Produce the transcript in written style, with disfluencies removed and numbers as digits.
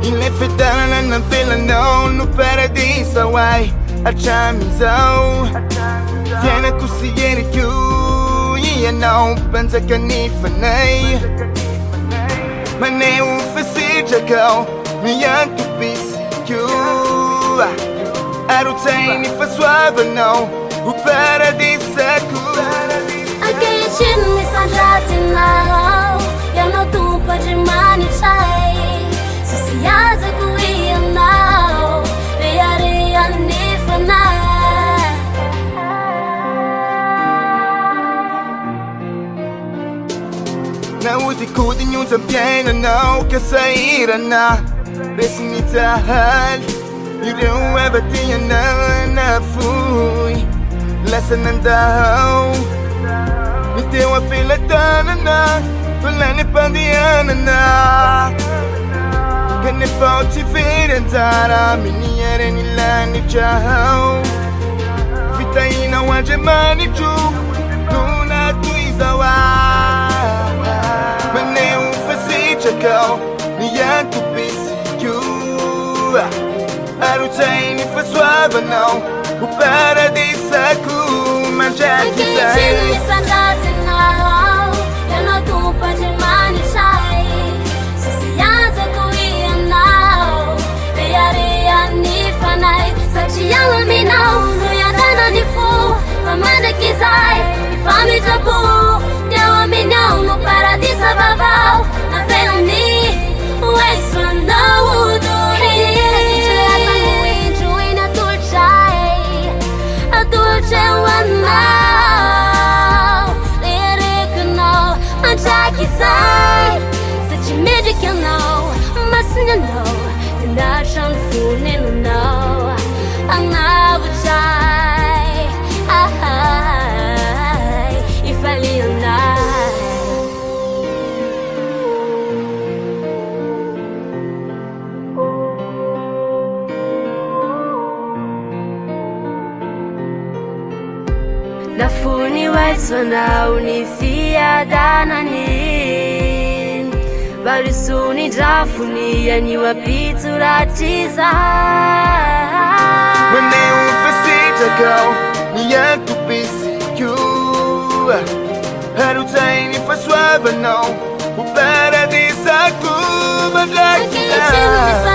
Ile fedana na villanão no Paradisako ai achamizao Viena kusieri kyu Ia não pensa que ni fanei Mane ufasija kau Miantu pisi kyu Arutei ni fa suave não O Paradisako Aquele time sanjati now Eu não tu pode manichai Sisiaza kuia now Rearia nifana Na uti kudi nyun zampiena não Que saíra na Resinita hal Yureu eva tinha na fui Lessa nandao Me teu a pilatana na Tulane pandiana na Que ne falti virentara Miniere ni lani chao Vitaina wanje mani chu Nuna tuizawa Mane ufasicha kau Niantu pisi kyu Arutei ni fa suave não O Paradisako Manja Aquele time sanjati now Eu não tu pode manichai Sisiaza kuia now Rearia nifanai Sachiala mi now Nuyadana ni fu Mamanda kizai Ifame jabu Deu mi now No Paradisako vavau Na vela ni Ueso não udo Adulce wanau Lyric now Anjaki sai Such magic you know Mustn't you know The nation fooling you know I'm now a shy If I leave now Nafuni waisona unifia dananin Barisuni jafuni ni wapituratiza Mane ufasita kau Niantu pisi kyu Arutei ni fa suave não O Paradisako Manja Aquele time